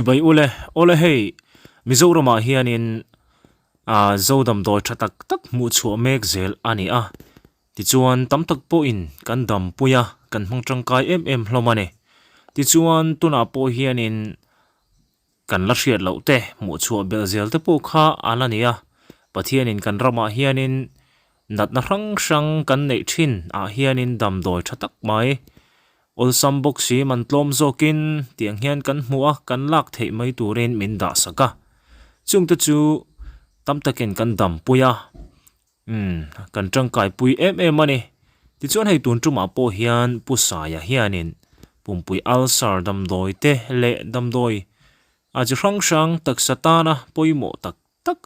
bay ole hey Mizoram hianin zodam doi thatak tak mu chu mek zel ani a ti chuan tam tak po in kan dam puya kan hmang tangkai em hlomane ti chuan tuna po hianin kan la hriat lo te mu chu bel zel te po kha alania pathianin kan rama hianin nat na rang kan nei thin a hianin dam doi thatak mai ol sambok si man tlom zokin tiang hian kan hmuwa kan lak thei mai turin min da saka chung te chu tam takin kan dam puya kan tangkai pui em ani ti chuan hei tun tuma po hian pusaya hianin pumpui alsar dam doi te le dam doi aji rang tak satana poimo tak tak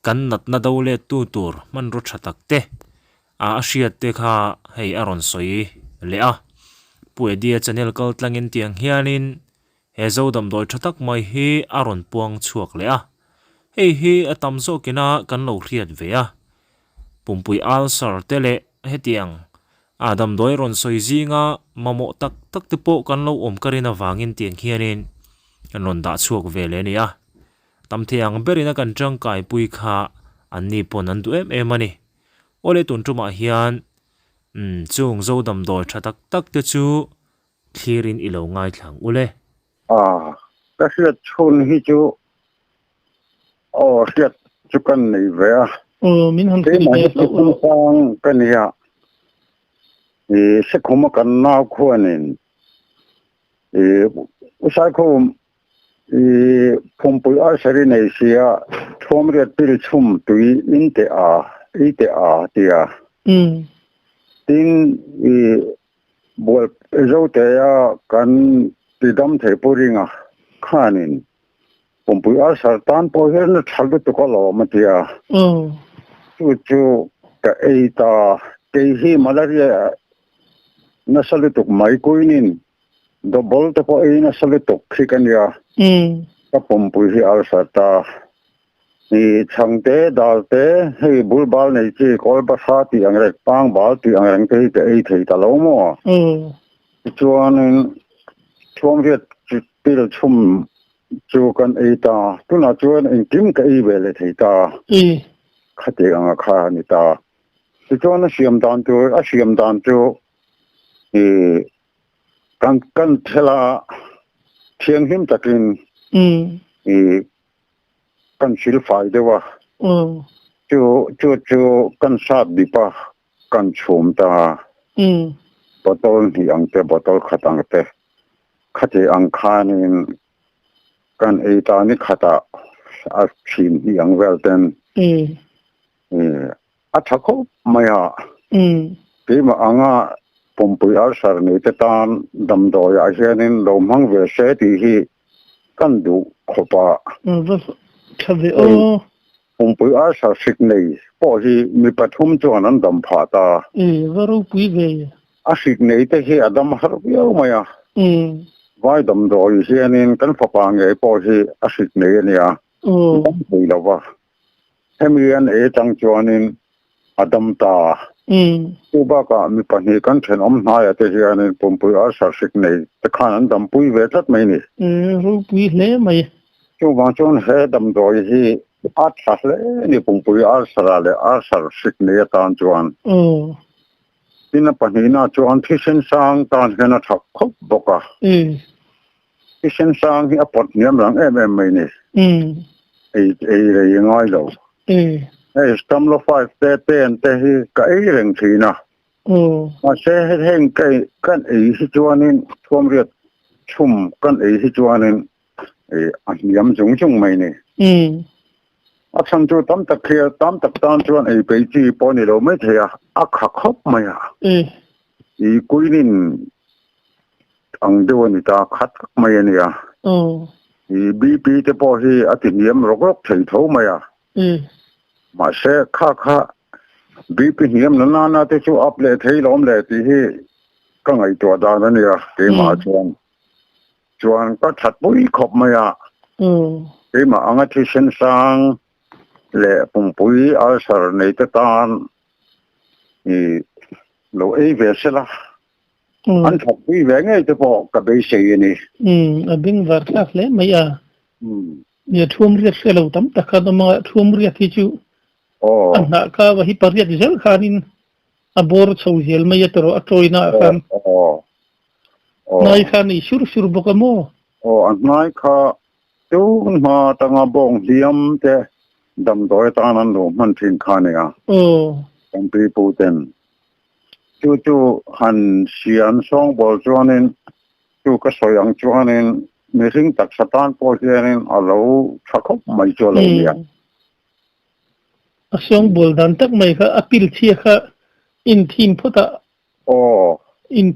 kan nat na dole tu tur man ro thatak te a hriat te kha hei aron soi le a pue dia channel kal tlangin tiang hianin he zo dam doi thatak mai hi aron puang chuak le a hei hi atam zo kina kan lo hriat ve a pumpui alsar tele hetiang adam doi ron soi zinga mamo tak tak te po kan lo om karina wangin tiang hianin kan ron da chuak ve le ni a tam thiang berina kan tangkai pui kha anni pon an du em ani ole tun tuma hian chung zo dam doi thatak tak te chu clearin ilo ngai thlang ule ka hriat chhun hi chu hriat chu kan nei ve a min han te mai chu sang kan ya se khoma kan na khuanin usai kho pumpui a sari nei sia thom riat pil chum tui inte a ite a tia tin bol zo te ya kan tidam the puringa khanin pumpui a sartan po hen thaldu to ko lo matia chu ka eita ke hi malaria nasalu tuk mai koinin do bol te po ei nasalu tuk khikan ya ka pumpui hi al sarta ni changte dalte hei bulbal nei chi kolba sa ti angrek pang bal ti angreng te ei thei ta lo mo chuanin chuam riat pil chum chu kan ei ta tuna chuan in kim ka ei vele thei ta khate anga kha ni ta chuan a siam dan chu kan thela thiang him takin kan sil fai dewa chu kan sat dipa kan chum ta botol hi angte botol khatang te khate ang khanin kan eta ni khata a chin hi ang welten a thakho maya pe ma anga pumpui ar sar nei te tan dam do ya hianin lo mang ve se ti hi kan du khopa khave pumpui ar sar sik nei po hi mi pathum chuan an dam pha ta varu pui ve a sik nei te hi adam har yo maya vai dam do hianin kan phapa nge po hi a sik nei ania hei lawa hemian e tang chuanin adam ta uba ka mi pani kan then om na ya te hianin pumpui ar sar sik nei te khan an dam pui ve tat mai ni ru pui hle mai chu wang chon he dam do hi at sa le ni pumpui ar sar sik nei tan chuan tin pani na chuan thisen sang tan hena thak khop boka thisen sang hi apot niam rang em mai ni ei re ngai lo stam lo 5 te pen te hi ka ei reng thina ma se heng kai kan ei hi chuanin thom riat chum kan ei hi chuanin yam chung mai ni a chang chu tam tak tan chuan ei pe chi po ni lo mai thea a kha khop mai a I kuinin ang dewani ta khat mai ani a I bp te po hi atiniam rok thei tho mai a ma se kha bp niam na te chu up le thei lom le ti hi ka ngai to da na ni a ke ma chuan ka that pui khop mai a ke ma anga thi sen sang le pumpui al sar nei te tan I lo ei ve sela an thak pui ve ngai te po ka be sei ni a bing var khaf le mai a เนี่ยท่วมเรียกเสลาตั้มตะคาตมาท่วมเรียกที่จูอันนั้นก็ว่าฮิปารียกเจลขานินอบอร์ชาวเจลไม่ยตรอตรอยน่าขันนายขันอีชุรบกโมอันนายข้าดูมาตั้งบงเลี้ยมเจดำดอยตานันดูมันทิ้งขาเนี่ยตั้งปีปูเต็นจู่หันเสียนสองบอลจวนนินจู่ก็สวยอังจวนนินมีสิ่งตักสตานโปเจนินอาเราชักขบไม่จวนเลยสองบอลดันตักไม่ค่ะอพิลเชียค่ะอินทีมพุทธะอิน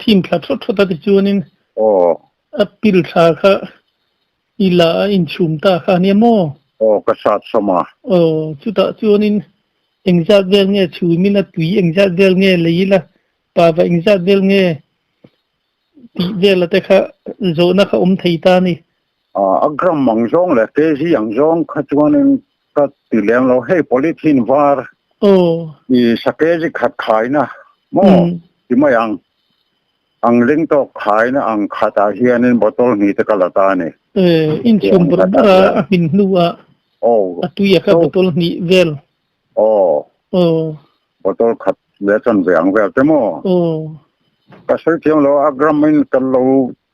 ทีมพลัดพุทธะที่จวนนินอพิลชาค่ะอีลาอินชุมตาค่ะเนี่ยโมกษัตริย์สมาจุดจวนนินเอ็งจัดเวลเงี้ยชูมินาตุยเอ็งจัดเวลเงี้ยเลยละป่าวเอ็งจัดเวลเงี้ยตีเวลแต่ค่ะโจนักไทยตานี่อักรมังจงเลยเกจิยังจงขจวนนึงก็ตีเลี้ยงเราให้ politin วาร์มีสเกจิขัดขายนะโม่ที่ไม่อังลิงตกขายนะอังขัดอาเฮียนินบอตอลนี่ตะกละตานี่อินชุมบระบระอินนัวตุยค่ะบอตอลนี่เวลบอตอลขัดเลี้ยงเวียงเวลเต็มก็ใช้เทียมเราอักรมินกันเรา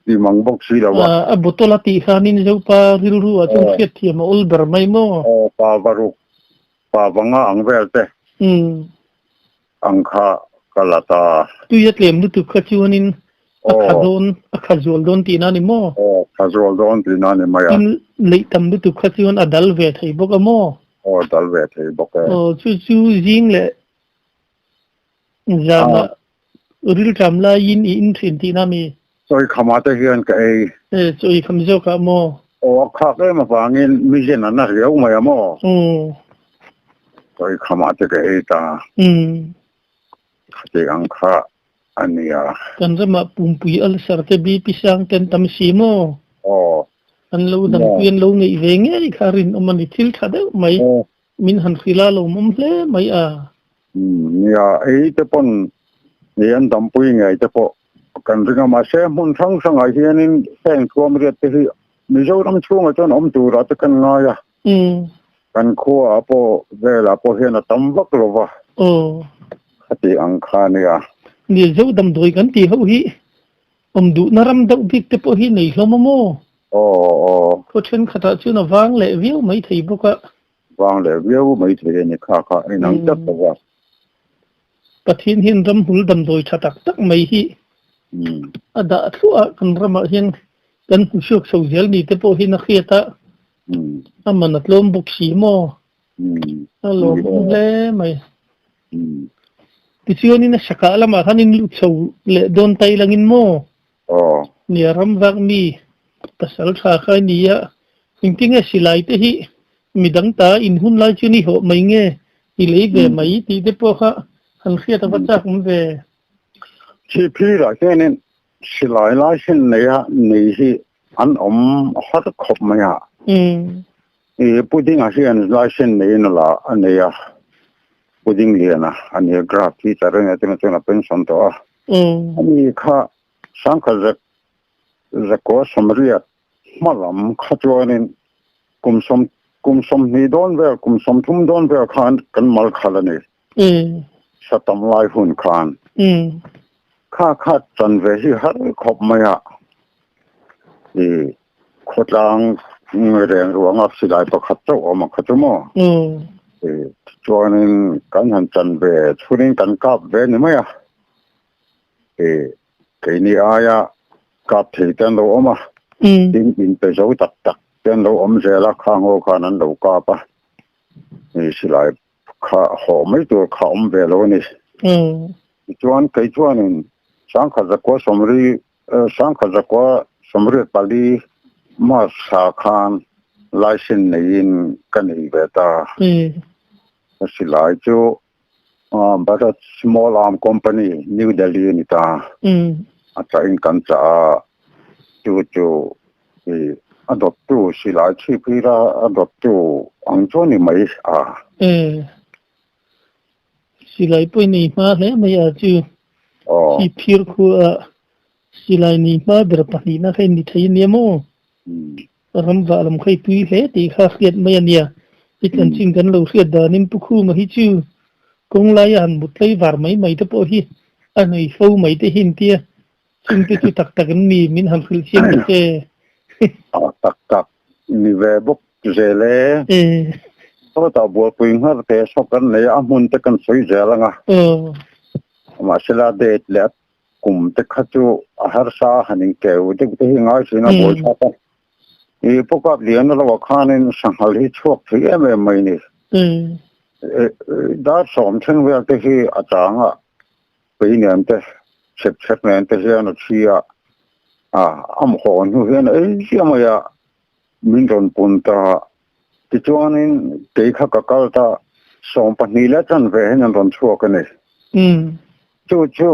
ที่มังบกสีแล้วว่าบอตอลตีขานินจะปาริรูอาจจะเสียเทียมอุลเบอร์ไม่โม่ปาบารุปาบังอังเวลเตอังคากลาตาตุยเตลียมดูตุขจวนินขจวลโดนตีนานิโม่ขจวลโดนตีนานิมาเลยทำดูตุขจวนอดัลเวทให้บอกโม่ดัลเวทให้บอกชูจิงเลยจามาริลทำลายินอินทรินตีนามีสวยขมาตะเฮียนกับสวยคำเจ้าค่ะโม่ข้าก็มาฟังเงินมิเช่นนั้นนะเรียวไม่โม่สวยขมาตะกับตาที่อังคาอันนี้กันจะมาปุ่มปุยอัลสารเตบีพิสังเต็นตามซีโมอันเราดำเพียนเราในเวงไงคารินอมันอิทิลขาดไม่มินหันฟิลาเรามุมเล่ไม่เนี่ยจะปนเนี่ยดำปุยไงจะปนกันเรื่องมาเชื่อมุนทั้งสังไอเฮียนินแสงตัวมันจะที่มีเจ้าน้ำช่วงจนดูรัตกันง่ายกันขั้วพอเวลาพอเห็นตั้มวักลวะที่อังคารเนี่ยเจ้าดำโดยกันที่เขาฮีดูนารำดักบิกแต่พอฮีในลมโม่เพราะฉันขัดชื่อนวางเลยวิวไม่ถีบก็วางเลยวิวไม่ถีบนี่ข้าไอ้นังจับตัวปะทินหินรำหุลดำโดยชัดตักไม่ฮีดาทัวกันรำมาเห็นกันชุกสูงเจลนี่แต่พอฮีนักเขียตะมันนัดลมบุกสีโม่ลมเล่ไม่ที่ชื่อนี่นะสักการะมาท่านินลุชาวเล่โดนไตลังอินโม่เนี่ยรำวักมีภาษาชาค่ายนี้จริงๆสิไลต์ที่มีดังตาอินหุ่นไลจุนี่เหรอไม่เงี้ยที่เลยเวไม่ที่เด็กพวกหันเสียตะวันจากมันเวที่พี่ละแค่นี้สิไลไลชินเนี่ยนี่ที่อันฮัดขบไหมพูดถึงอาเซียนไลชินนี่นั่นละอันนี้พูดถึงเรียนนะอันนี้กราฟที่จะเรื่องที่มันจะเป็นส่วนตัวอันนี้ข้าสังกัดจะก็สมรีมาลำขจวนินกุมสมนี่โดนเวลกุมสมทุ่มโดนเวลขานกันมาลขลันนี่สตัมไลฝุ่นขานข้าจันเวทีฮัดขบไม่ขดลางเรียนรู้งับสิได้ประคัตโจออกมาขจวมั้จวนินกันหันจันเวชุนินกันกับเวนี่ไหมเกนี่อายะกับที่เต็นเราออกมาอินไปเจ้าตักเต็นเราเจละข้างโอขานั้นเรากับนี่สิไลข้าหอไม่ตัวข้าเวลนี่จวนจวนินสังขจักรสมรีปาลีมาสาขานไลซินนินกันอีเวตาสิไลจูบัตร small arm company New Delhi นี่ตาอาจารย์กันจะจู่adopt ตัวสิไลชีพีระ adopt ตัวอังโจนี่ไม่สิไลไปนี่มาเลยไม่อาจจะที่พิรคูสิไลนี่มาเดือดปนีนะใครนี่ไทยเนี่ยโม่ ramva lam khai tui he ti kha khiat mai ania ikan ching kan lo khiat da nim pukhu ma hi chu kong la yan mut lai var mai te po hi anei fo mai te hin tia ching te chu tak tak mi min ham khil chiam te tak ni ve bok zele to ta bo puing har te so kan le amun te kan soi zela nga ma sila de le kum te khachu har sa haning ke u te nga sina bo cha ta e pokap lian lo khanin sanghal hi chok thie me mai ni da som chen we te hi atanga pe niam te chep nen te hian a chia am hon hu hian siama ya min ron pun ta ti chuanin te kha ka kal ta som pani la chan ve hen ron chuak ani chu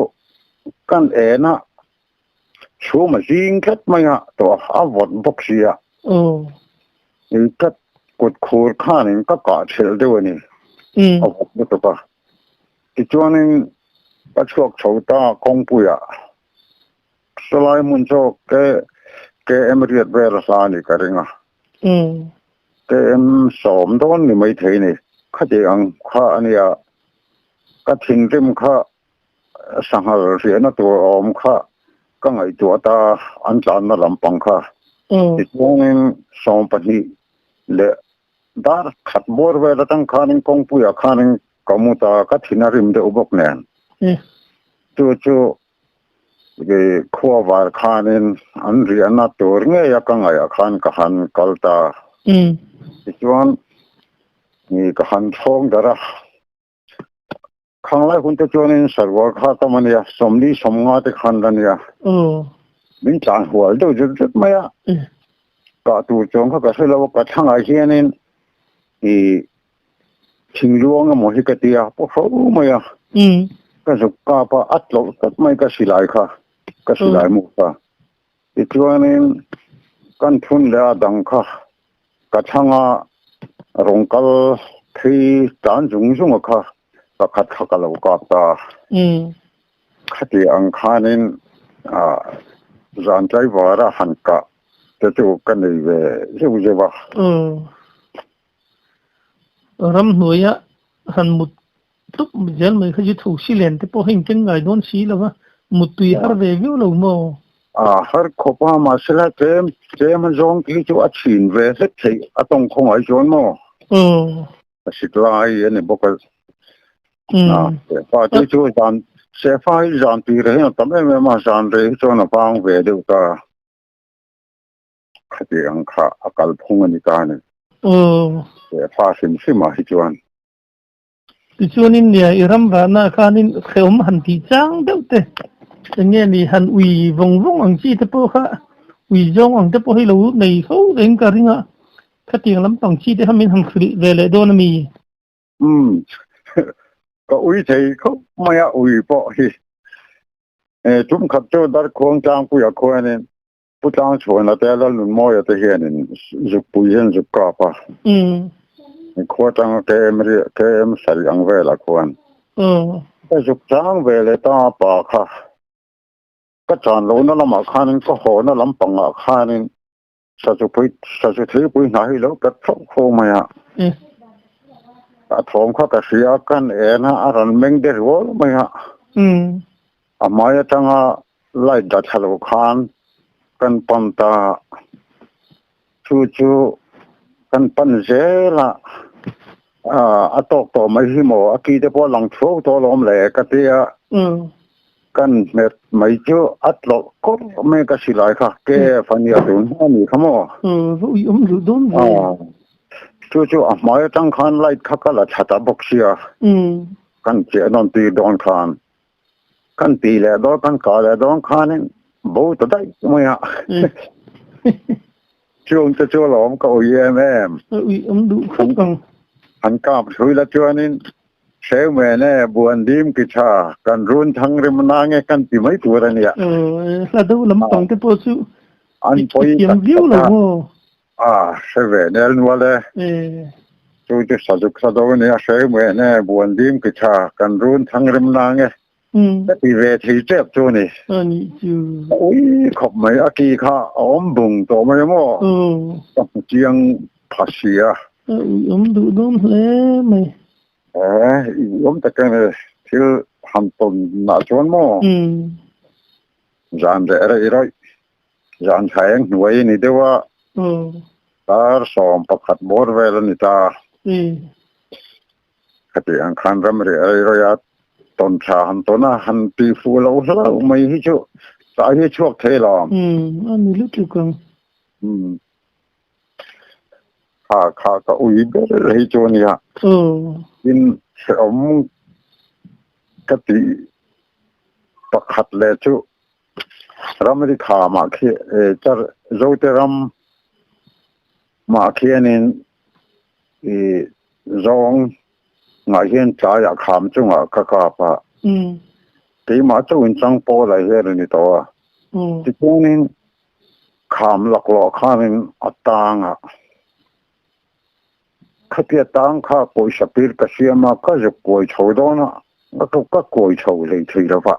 kan ena chu ma jing khat maya to avot boxia ni kat kut khur khanin ka chel de wani avot to pa ti chuanin pa chuak chota kong puya salai mun cho ke emriat ve la sa ni karinga ke em som don ni mai thei ni kha de ang kha ania ka thing rim kha sanghal riana to om kha ka ngai to ta an chan na lampang kha ti chuanin som pani le dar khat bor ve la tang khanin kong puya khanin kamuta ka thinarim de ubok nen chu ge khwa war khanin an riana tur nge ya ka ngai khan ka han kalta chuan ni ka han thong dara khanglai hun te chuanin sarwar kha ta mania somni somnga te khan dania min chan hual do jut maya ka tu chong kha ka selo ka thanga hianin i thingluang mo hi ka tia po ho maya ka zu ka pa atlo kat mai ka silai kha ka silai mu ka ti chuanin kan thun la dang kha ka thanga rongkal thi tan jung jung kha ka khat kha ka lo ka ta khati ang khanin zan trai wara han ka te chu kan nei ve je ba ram hnuaya han mut tup jel mai khaji thu si len te po hin ken ngai don si lawa mutui har ve viu lo mo har khopa masala tem jong ki chu a chin ve se thei atong khong ai jon mo sitlai ne bokal fa ti chu dan se fa jan ti re ta me ma jan re chu na pang ve de ta khati ang kha akal phung ani ka ne fa sim sima hi chuan ti chuanin nia iram va na khanin kheum han ti chang deuh te nge ni han ui vong ang chi te po kha ui jong ang te po hi lo nei kho eng ka ringa khatiang lam pang chi te hamin ham khri ve le don mi có uy thế không mày uy bỏ hi chúng khắp chỗ dar khoang trang bùi khoang nên bút trang chuan là thế là luôn mua ya thế hiện nên giúp bùi hiện giúp cả pa khoang trang cái em sari ang về là khoang giúp trang về là ta pa kha cái chán lâu nó làm khan có hồ nó làm bằng khan nên sa chú thấy bùi nãy lâu cái thóc khô mày thong kha ka sia kan ena aran meng de ro maya amaya tanga lai da thalo khan kan panta chu kan pan zela atok to mai hi mo aki de po lang tho to lom le ka tia kan met mai chu atlo ko me ka silai kha ke fania dun ani khamo lu don chu mai tang khan lai khaka la chata boxia kan che non ti don khan kan ti le do kan ka le don khan bo to dai moya chu lom ka em du khang han ka thui la chuanin seu me ne buan dim ki cha kan run thang rim na nge kan ti mai tu ra nia la do lam tong te po su an poi yam viu lo mo se ve ne wala chu sa do ne seu me ne buan dim ki cha kan run thang rim na nge แต่ปีเวทีเจ็บจูนี่อันนี้จู โอ้ยขอบไม่อากีค่ะอ้อมบุงตัวไม่มั่วต้องเจียงภาษีอ่ะดูน้องแล้วไหมอ้อมแต่กันเลยที่ทำต้นหน้าชวนมั่วจานเดอะไรไรจานแข็งหน่วยนี่เดียวว่าตาสอมประคัดบอร์เวลนี่ตาคดีอังคารรำเรียอะไรยัดต้นชาหันต้นหันปีฟูเราแล้วไม่ให้ชั่วสายให้ชั่วเทลอมอันนี้ลึกจุกังข้าก็อุ้ยเบลให้โจนี่ฮะกินสมกติประคัดเลยชั่วรำไม่ได้ขามาเขจะเราจะรำมาเขียนร้องงานเห็นใจอยากขามจุงอ่ะก็กลับอ่ะที่มาจุนจังโปอะไรเรื่องนี้ตัวที่พวกนี้ขามหลักหลอกข้ามันอัตตังอ่ะข้าเทียตังข้าป่วยสปิร์กเสียมาก็จะป่วยโชว์ด้วยนะก็ป่วยโชว์เลยทีเดียวป่ะ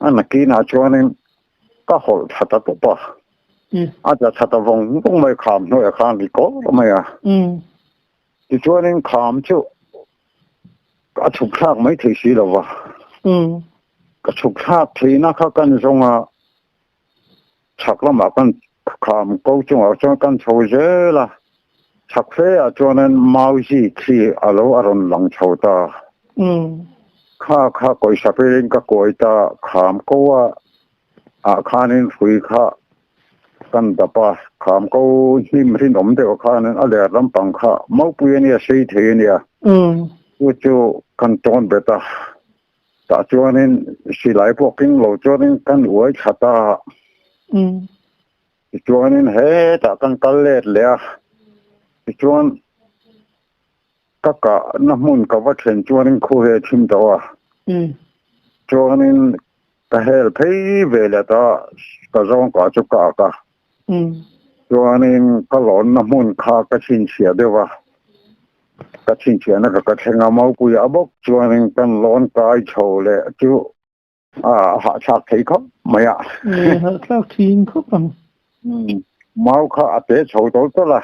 อันนั้นกินอาช่วงนี้ก็หดชัดตัวป่ะอาจจะชัดตัวงต้องไม่ขามหน่อยข้างดีก็ไม่อ่ะที่ช่วงนี้ขามชั่วก็ฉุกชากไม่ถึงสิหรอวะก็ฉุกชากทีนะเขากันจงอ่ะฉักละมากันขามกูจงอ่ะจงกันโชว์เยอะละฉักเสียจวนนั้นมาวิที่อารมณ์อารมณ์หลังโชว์ตาข้าก่อยสับเองก็ก่อยตาขามกูว่าข้านี่คุยข้ากันแต่ป่ะขามกูหิมที่หนุ่มเดียวข้านั้นอะไรลำปังข้าเมื่อปีนี้สีเทียเนี่ยจู่กันโจนเบต้าแต่จวนนี้สิหลายพวกกิ้งโลจวนนี้กันอวยขัดตาจวนนี้เฮ้แต่กันกัลเล็ดเลยจวนก็กะน้ำมันกับว่าเช่นจวนนี้คู่เหตุทิมตัวจวนนี้ก็เฮลพี่เวลาตาก็ร้องกว่าจุกกะจวนนี้ก็หลอนน้ำมันข้าก็ชินเสียด้วยว่าก็ชินเชียนะก็เทงามาปุยอาบอกจวนนึงกันร้อนกายโชว์เลยจู่หาฉากที่เขาไม่อ่ะหาฉากที่เขาปังมาเขาอาเตะโชว์ตัวละ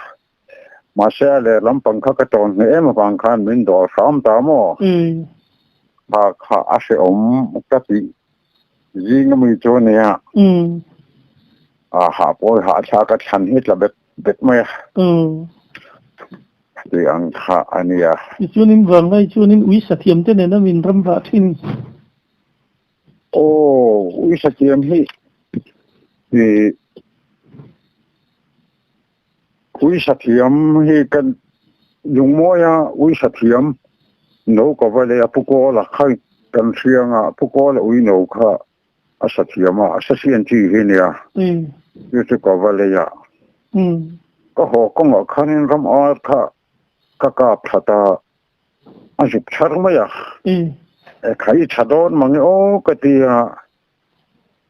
มาเสียเลยลำปังเขาก็โจนเอ็มปังคันมินดอสามตามอเขาอาเสียอมก็ตียิงมือจวนเนี่ยหาปุยหาฉากก็ฉันฮิตละเบ็ดไม่ที่อังคาอันนี้อ่ะช่วงนี้วังไงช่วงนี้วิสัทยมเจ้าเนี่ยนะมินรำบาทินโอ้วิสัทยมที่วิสัทยมที่กันยุงมอยอ่ะวิสัทยมโนก็ว่าเลยพวกก็ละใครกันเสียงอ่ะพวกก็ละวิโนค่ะสัทยมอ่ะสัทยมที่เนี่ยยูจะก็ว่าเลยอ่ะก็หอกงอ่ะคันรำอาค่ะก็กลับทัดอาจุกชัดไหมอ่ะใครชัดโดนมังโอ้ก็ตีอ่ะ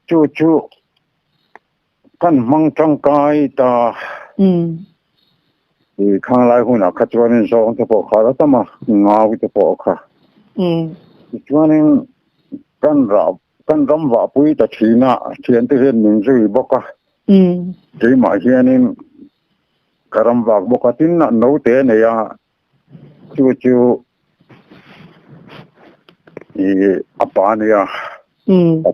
จู่กันมังจังกายตาข้างไล่หุ่นอ่ะขัดวันนี้สองตัวพอขาแล้วตั้มงาวิตัวพอค่ะจวนนี้กันรำว่าปุยตะชีน่ะเชียนที่เห็นหนึ่งจุยบอกอ่ะที่มาเชียนี่กรำบากบกตินน่ะโน้ตเตเนี่ยจู่อาปาเนี่ย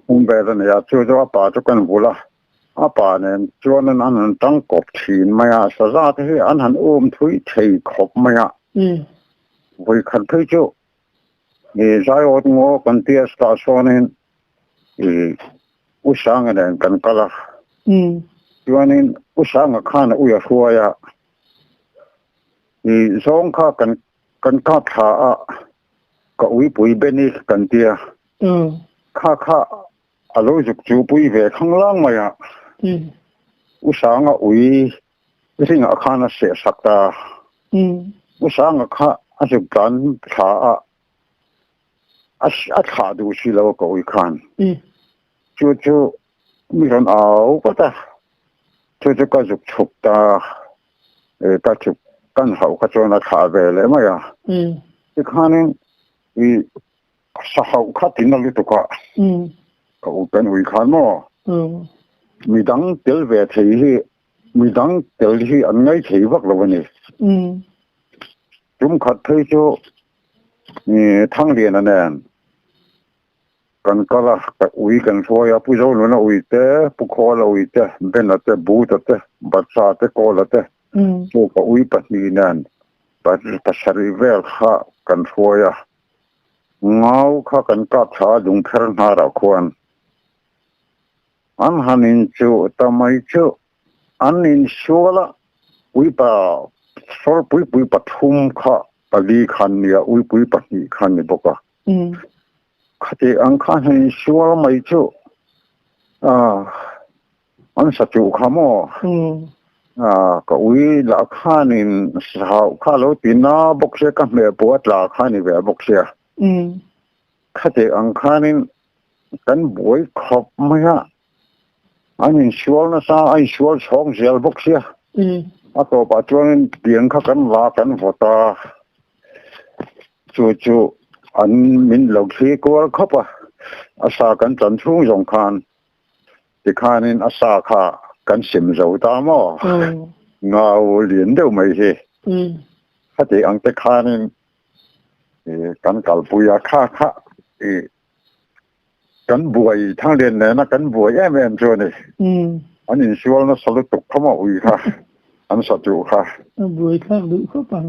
พุ่งไปแล้วเนี่ยจู่อาปาจุกันบุละอาปาเนี่ยจวนนั้นอันนั้นตั้งกบฉีนมาสะอาดที่อันนั้นทุยเทขบมาวิคันพี่จู่ใจอดงอกันเตียสตาโซนินอุสังเนี่ยกันกะละจวนนี้อุสังข้านะอุยฟัวยะสองข้ากันข้าขาก็อุยปุยเบนี่กันเตียข้าอารมณ์จุกจูปุยเวข้างล่างมาอ่ะอุสังอุยสิ่งข้านะเสียสักตาอุสังข้าจุกกันขาขาดูสิแล้วก็อุยขันจู่มีคนเอาก็ได้จู่ก็จุกฉุกตาก็จุกกันเขาก็จวนขาเวเลยมั้ยอ่ะที่ข้านี่ sahau khatin ali to ka ka upen ui khan mo mi dang tel ve thei hi mi dang tel hi an ngai thei vak lo ni tum khat thei chu ni thang lian an kan kala ka ui kan soya pu zo lo na ui te pu kho lo ui te ben la te bu te ba sa te ko la te so ka ui pa ni nan ba sari vel kha kan soya ngau kha kan ka tha dung kher na ra khwan an hanin chu tamai chu an in shola ui pa sor pui pa thum kha pali khan ya ui pui pa ni khan ni boka khate ang khan hin shola mai chu an sa chu khamo ka ui la khanin sa kha lo tina bokse ka me puat la khani ve bokse khate ang khanin kan boy khop maya anin shual na sa ai shual chong zel bokse a to pa chuan piang kha kan la kan vota chu an min lo thi ko khopa asa kan chan chung jong khan ti khanin asa kha kan sim zo ta mo ngau lien deu mai he khate ang te khanin kan kal puya kha kan buai thang len na kan buai em cho ni an in shual na salu tok khama ui kha an sa chu kha buai kha lu kho pa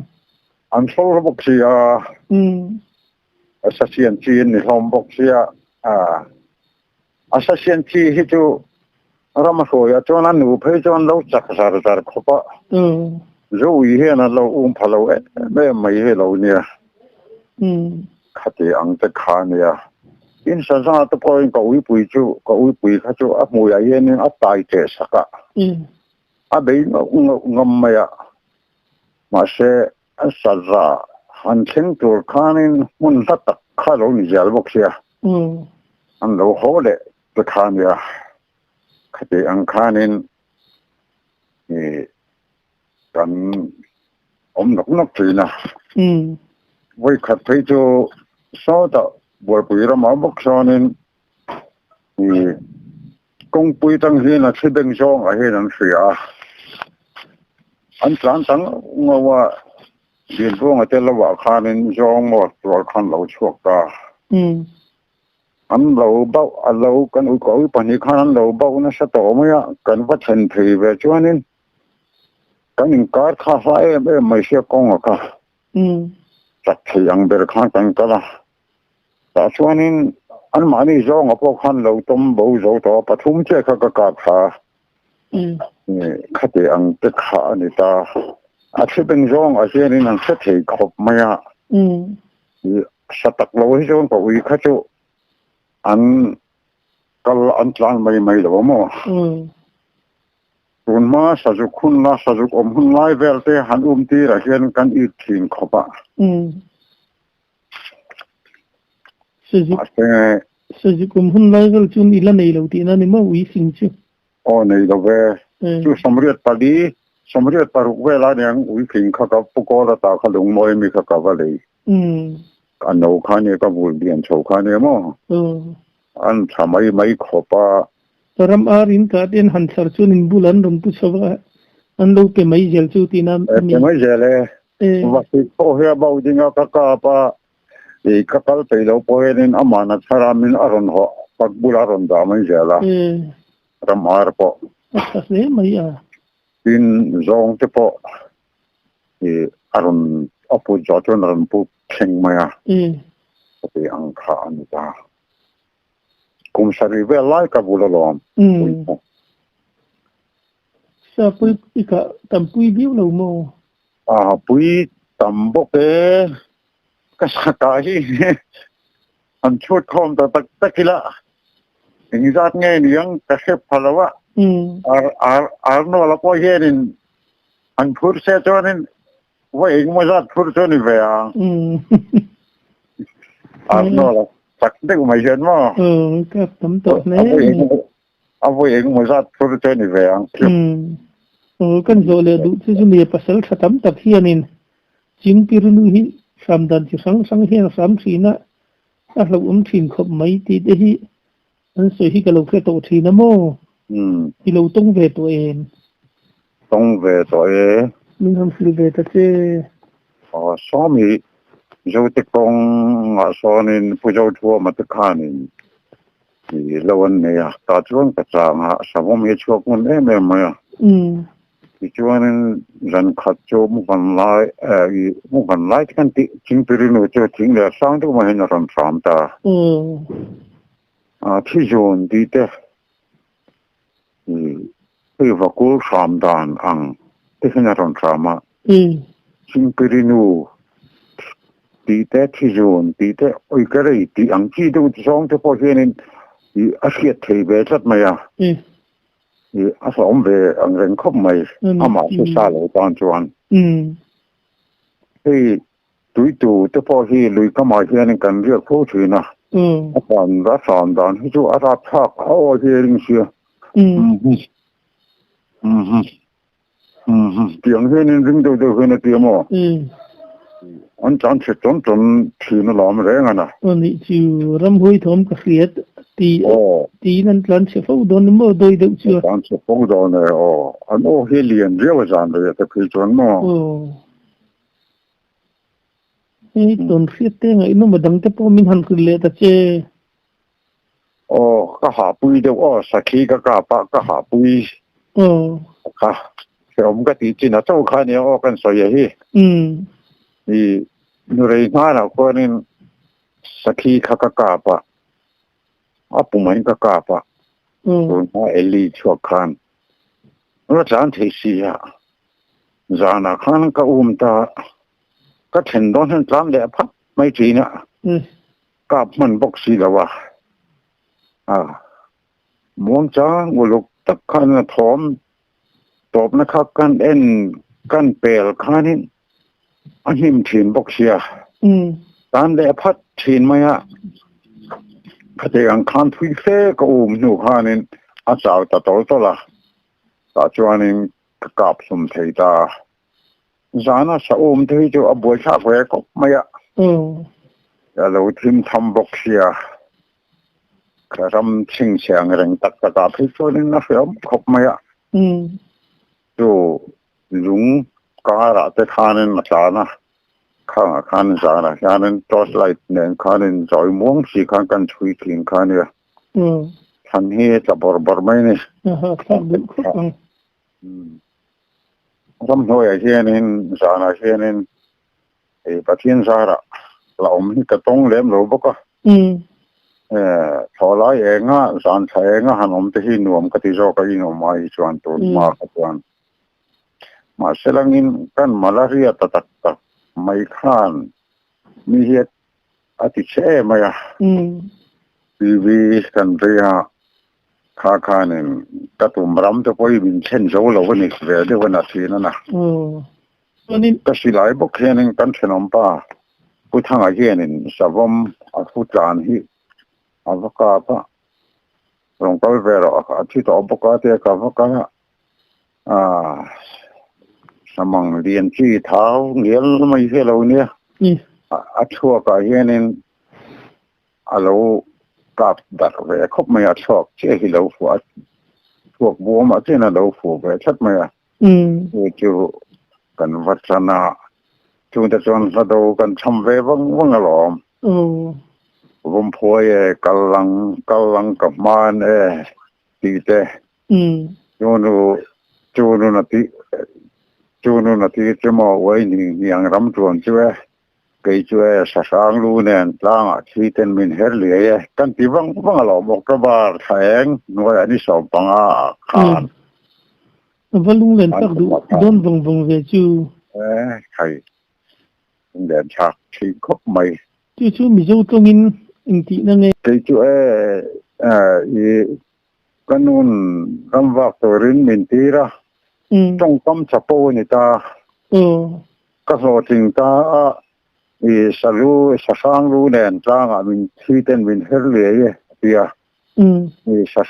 an sol bok sia assassin chi ni hom bok sia assassin chi hi chu ram so ya cho na nu phei cho lo chak sar kho pa zo ui he na lo phalo me mai he lo ni khate ang te kha ni ya in sa sa to point ka ui pui kha chu a mu ya yen a tai te saka a be ngam ma ya ma se sa za han chen tur khanin mun ta tak kha lo ni jal bok sia an lo ho le te kha ni ya khate ang khanin kan nok chi na voi khat phei chu so da bor pui ra ma bok sonin kong pui tang hi na chibeng song a he nan sia an tlang tang ngawa din bong a tel wa khanin jong mo tor khan lo chuak ta an lo bau a lo kan u ko pa ni khan lo bau na sa to ma ya kan va chen thei ve chuanin kan in kar kha fa mai sia kong ka chắc thì ăn bữa khang tăng cả là, ta cho nên anh mà đi zo ngọc bốc khăn lâu tôm bầu zo to, bắt thum chơi các khá, khát thì ăn tất khá này ta, à chứ bên zo ở trên này năng set thì khop mày à, sát tắc lâu hay zo có uy khát chú, anh cái anh plan mày đâu mà, tuần mà sa dục khun la sa dục hun lai vel te han ti ra hian kan I thin khopa sa dục hun lai vel chun ila nei lo ti na ni ma ui sing chu o nei lo ve chu somriat paru ve la nyang ui thin kha ka pu ko la ta kha lung moi mi kha ka va le an no kha ne ka bul bian chho kha ne mo an mai khopa ram arin ka den han sar chu nin bulan rum pu chawa an lo pe mai jel chu ti na mi mai jele wa ti ko he bau dinga ka pa e kapal pe lo po nen amana tharamin aron ho pag bularon da mai jela ram ar po se mai a in zong te po e aron apu joton ram pu theng mai a pe ang kha an ta kum sari ve lai ka bulalom sa pui ka tam pui biu lo mo pui tam bo ke ka sa ta hi an chut khom ta tak kila in zat nge ni yang ka se phalawa ar no la po herin an phur se chonin wa eng mo zat phur choni ve a ar no la tak de mai jen mo ka tam to ne avo eng mo zat phur choni ve a kan zo le du chu ni pasal khatam tak hianin chim pirnu hi samdan chi sang hian sam thina เราถิ่นขบไม่ตีได้ที่อันสวยที่กับเราแค่ตัวทีนะโมที่เราต้องเวตัวเองต้องเวตัวเองมึงทำสิเวตเจสามีจะติดกงสอนินผู้เจ้าทัวมาตะขานินที่เราวันนี้ตาช่วงกระจางสาวมีช่วงคนเมื่อไหร่ที่ช่วงนั้นรันขัดโจมุกันไล่มุกันไล่กันที่จริงปีนู้นจะจริงเลยสร้างตัวมาเห็นรันสามตาที่โยนดีเด้ที่ว่ากูสามดานอังที่เห็นรันสามจริงปีนู้ดีเด้ที่โยนดีเด้โอ้ยก็เลยที่อังที่ดูที่สองที่พอเห็นที่อาเซียนที่เบสต์มาที่อาสมเบอังเริงคบไม่อามาสุสาเลยตอนจวนที่ตุยตู่ที่พอที่ลุยก็มาเห็นกันเรียกผู้ถือนะตอนรัฐสามดานที่จูอาราพักเอาเฮียริงเสียเตียงเห็นริงดูดูเห็นเตียงมั้งอันจันทร์จนถือนั่นหลอมแรงนะอันนี้จูรำห้อยทอมกระเสียดตีนั่นหลังเชฟอุดรมั่วโดยเด็กชัวหลังเชฟอุดรเนี่ยอันโอเฮเลียนเรียกว่าจานเลยแต่คือจวนมั้งต้นเสียเต้งไอ้นู่นมาดังแต่พอมินหันขึ้นเลยแต่เจก็หาปุยเดียวสักทีก็กล้าปะก็หาปุยค่ะแต่ผมก็ตีจินนะเจ้าข้าเนี่ยกันสวยที่นี่นู่นเลยง่ายนะคนนี้สักทีข้ากล้าปะปุ่มมันก็กล้าปะตัวน้าเอลีชัวคันแล้วจานที่สี่จานนักขันก็ตาก็เห็นตอนนั้นจานเดียพักไม่จีนะกับมันบอกสิแล้วว่ามองจ้างว่าลูกตักขันพร้อมตบนะครับกันเอ็นกันเปลขันนี้อันนี้มันถีนบอกเสียจานเดียพัดถีนไหมขณะอังคารทุยเฟก็หนูขันนี้อาจารย์ตัวละแต่จวนนี้กับสมเทตาจานะสะที่จะอบวยชาเวก็ไม่แต่เราทีมทำบอกเสียครำชิงเสียงเร่งตักตะพิสูจน์นะเสียครบไม่ดูลุงการะแต่ขานินมาจานะข้างขานินจานะขานินจอดไลท์เนี่ยขานินจอยม่วงสีข้างกันช่วยทิ้งขานี่ทันเหตุบอร์ไม่เนี่ยรำหน่วยเช่นนี้สารเช่นนี้ไอ้ประเทศสาระเราไม่กระต้องเลี้ยงหรือบ่ก็พอไล่เองสารใช้เองหันอมที่หนุ่มกติโจก็ยินออกมาอีจวนตัวมากจวนมาเสลังอินกันมาลาเรียตัดไม่ข้านมีเหตุอติเช่ไหมวีกันเรียข้าเนี่ยกระตุ้มรำจะไปบินเช่นโจเราวันนี้เรียกวันอาทิตย์นั่นนะวันนี้ก็สิหลายบุคคลนึงกันเช่นน้ำป้าผู้ทางอาเจียนสาวมผู้จานที่อาบกาปะลงไปเวลาที่ต่อบุกาเตะกับบุกาสมังเรียนที่เท้าเงี้ยไม่ใช่เราเนี่ยชั่วกับอาเจียนเรากับดักเวคบไม่ชอบเชื่อที่เราฝัวพวกบัวมาที่นั่นเราฝัวไปชัดไหมจู่กันวัฒนาจูนจะจนสะดูกันทำเววังหลอมผมพวยกำลังกับมันตีเตจูนูนาทีจะมาไว้นี่ยังรำจวนช่วยเกี่ยช่วยสร้างรูเนี่ยล่างที่เต็มมินเฮร์เลยกันที่วังหลอมบอกกระบาดแทงหน่วยอันนี้สอบปังขานว่าลุงเล่นตักดูโดนวงเวจูใครเดินฉากที่คบไม่จู่มีเจ้าตรงนี้อินทีนั่นไงเกี่ยช่วยกันนู่นรำวักตัวรินมินทีระต้องต้มชะโปนี่ตาก็โหถึงตาสรู้สร้างรู้แดนจ้างมินที่เต้นมินเฮร์เลยเปีย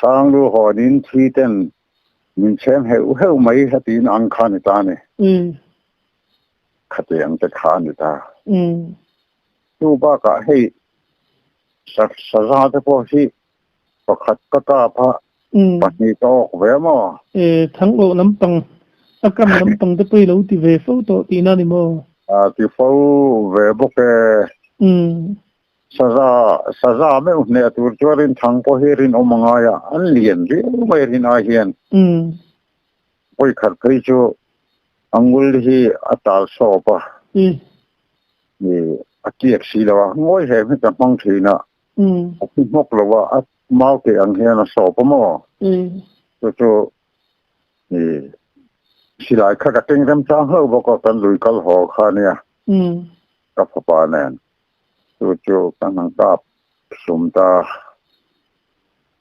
สร้างรู้หอนินที่เต้นมินเช่นเหวไม่ฮัดอินอังคานิตาเนี่ยขัดยังจะขานิตาดูบ้าก็ให้ Sazada po si pakat katapa panito vemo. Thang o lampang akam lampang te pui lo ti ve fo to ti na ni mo. Ti fo vebo ke saza me ne tur chuarin thang po herin omangaya an lien ri mai rin a hian. Poi khat kai chu angul hi atal so pa. Ni akiek si lawa ngoi he me ta mang thina. Mok lawa at mau ke ang hian so pa mo. Chu ni silai kha ka teng ram chang ho bo ko tan lui kal ho kha nia ka pa nen chu kan ang tap sum ta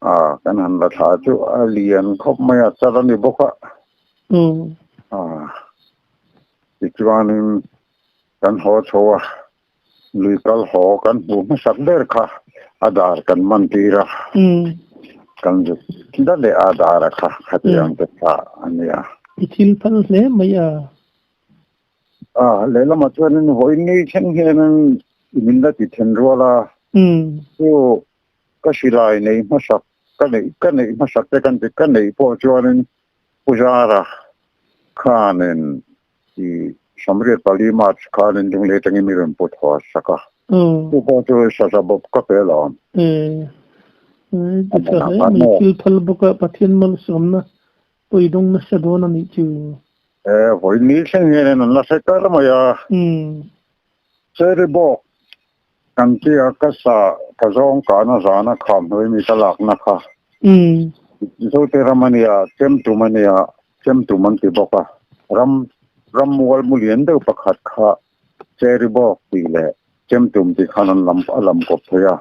kan han la tha chu alien khop ma cha ran ni bo ka ti chuanin kan ho chowa lui kal ho kan bu ma sak der kha adar kan man tira kan ju da le adar kha khatiang ta ania Itil pal le maya. Lela matwanin hoini chen hian minda ti thenrola. So kashilai nei masak kanei masak te kan kanei po chuanin pujara khanen ti samre pali mat khanen ding le tangi miren pot ho saka. Po chu sasabob ka pela. Itil pal boka pathian mal somna. Poi dong na sa dona ni chu. Hoini chen hian na sa kar maya. Serbo kan ti akasa kazong kana zana kham hoi mi talak na kha. So te ramania tem tu man ti boka. Ram wal mulien de pakhat kha. Serbo ti le tem tum ti khanan lam ko phya.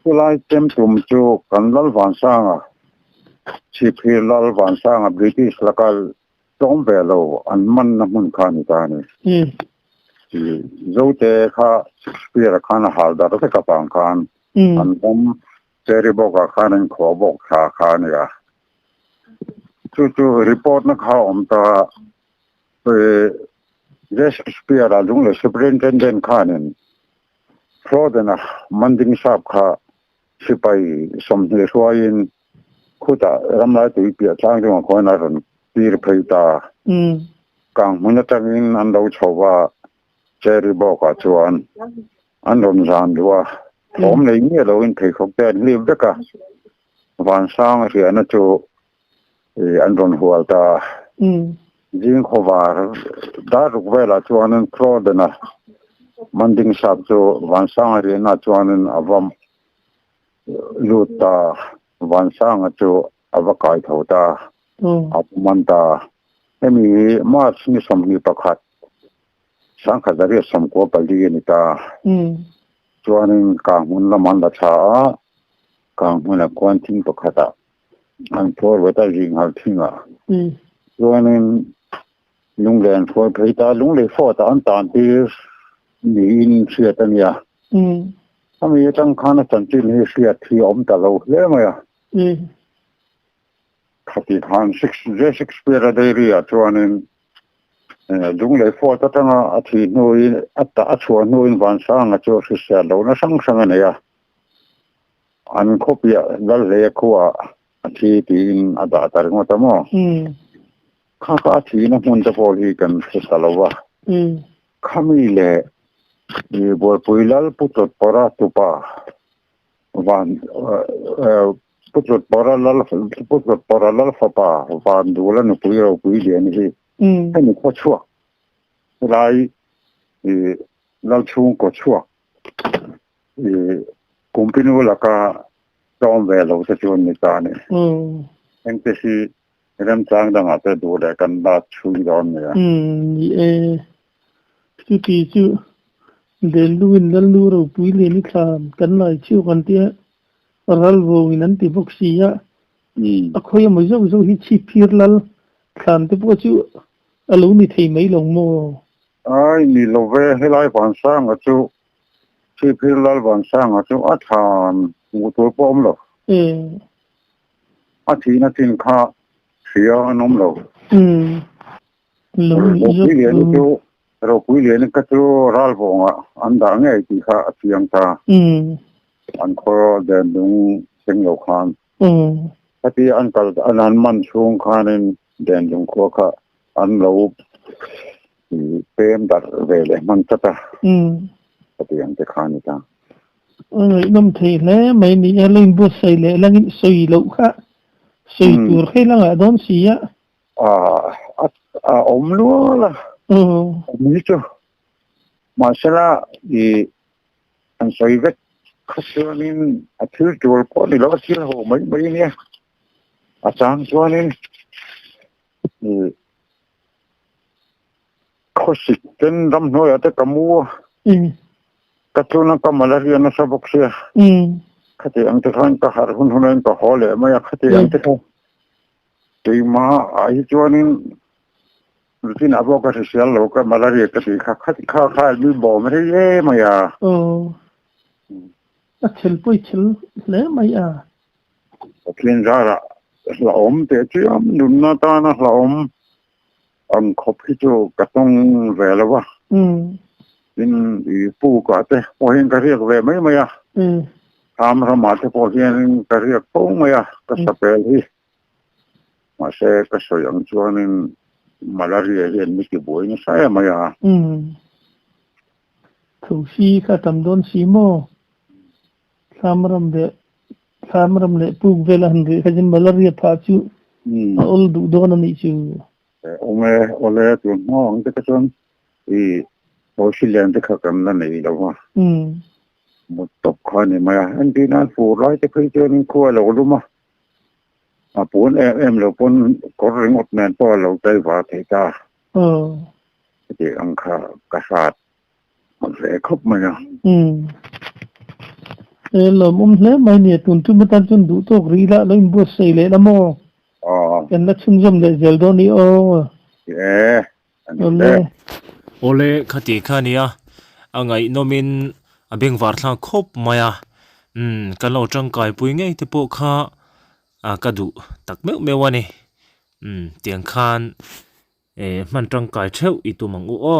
Tulai tem tum chu kan lal wan sanga. Si philal wan sang British lakal tong velo an man na mun khan ta ni zote kha Shakespeare khan hal dar te ka pang khan an bom seribo ka khan kho bok khan ya chu report na kha ta Shakespeare alung le superintendent khan Flodena manding sap kha sipai somne soin Kuta ramla tu pia chang jong ko na ron pir pheita kang mun ta in an do chowa cherry bo ka chuan an ron ran duwa om le ni lo in phei khok te liv da ka wan sang ri an chu an ron hual ta jing khovar da ru vela chuan an kro de na manding sap chu wan sang ri na chuan an avam luta wan sang chu avakai thota apmanta emi mas ni somni pakhat sang khadari som ko pali ni ta chuanin ka mun la man la cha ka mun la kon ting pakhata an thor wata ring hal thinga chuanin lunglen for pheita lungle fo ta an tan ti ni in sia tania ami tang khana chan ti ni sia thi om ta lo le ma ya khati khan Shakespeare dairia chuanin lungle fo ta tanga athi noi atta achua noi wan sang a chu sia lo na sang ne ya an khopia dal le khuwa athi tin ada tar ngo ta mo kha thi na mun ta pol hi kan sa lo wa khami le e bor puilal putot pora tupa van putot pora lal fapa van dula no puiro puile ni ni ko chua lai lal chung ko chua kumpinu la ka don velo sa chun ni ta ne en te si ram chang da ma te du le kan da chu don ne chu Deluin laluro puile ni khan kan lai chiu kan tia ralvo inan ti boxia akhoi mo zo hi chi phir lal khan te po chu alo ni thei mai long mo ai ni lo ve helai ban sang a chu chi phir lal ban sang a chu a than mu to pom lo a thi na tin kha sia anom lo lo ni zo ro puile ni ka chu ralvo nga anda nge ti kha athiang ta อันคอเดินดุงเสียงโลคาน ถ้าที่อันกัลอันนั้นมันช่วงขานินเดินดุงคอค่ะอันเราเป็นดัดเวเลยมันจะถ้าที่อันจะขานิจ้า น้ำเทแล้วไม่นี่อะไรบุษใส่เลยแล้วนี่สวยลูกค่ะสวยตัวให้ลังอ่ะโดนเสียอมลัวล่ะนี่จ้ะมาเสละอันสวยเวทข้าศึกนี่อาทิตย์จูลปอนี่เราก็สิละโหไม่เนี่ยอาจารย์ตัวนี้ข้าศึกเป็นรำน้อยแต่กมัวก็ตัวนั้นก็มาเรียนนักบกเสียข้าที่อันที่ข้างก็หาคนคนนั้นก็หอเลยไม่อยากข้าที่อันที่เขาตีมาไอ้ตัวนี้ที่นับว่าก็เสียแล้วก็มาเรียนก็ที่ข้ามีบ่ไม่ได้เย่ไม่อ่ะชิลปุยชิลแล้วไม่อ่ะเพียงจ้าละเราอมเตะจีอมดุนนาตานะเราอมขบที่จูก็ต้องเวลวะเป็นปูก็แต่พอเห็นก็เรียกเวไม่อ่ะทำสมาธิพอเห็นก็เรียกปูไม่อ่ะก็สเปรย์มาเสกก็สวยอย่างชวนนึงมาลาเรียเห็นไม่กี่บุยนี่ใช่ไหมอ่ะถูกชีค่ะทำโดนชีโมสามรำเดปูเวลาหันเรื่องจะมาลาเรียพาจูอุลดูโดนนี่จูโอเลตัวน้องที่ก็ชวนโอชิเลียนที่เขากำลังนี่แล้วว่าหมดตบคอนี่มาอันที่นั้นฟูร้อยจะเคยเจอนี่ขั้วเรารู้มั้ยปูนเราปูนก็เรื่องอดแมนพอเราใจว่าเทตาที่อังคากษัตริย์มันเสียครบมั้ยเรามุ่งเลยไม่เนี่ยตุนทุกมันจนดูตกรีละแล้วอินบัวใส่เลยละโมกันนักชุ่มชุ่มเลยเจลโดนี่โโอเลคติคานีอ่ะอังไงโนมินเบงวาร์ทางคบมายะกันเราจังกายปุยไงที่พวกข้ากระดูตักเมวะนี่เตียงคานมันจังกายเช่าอีตัวมังอ้อ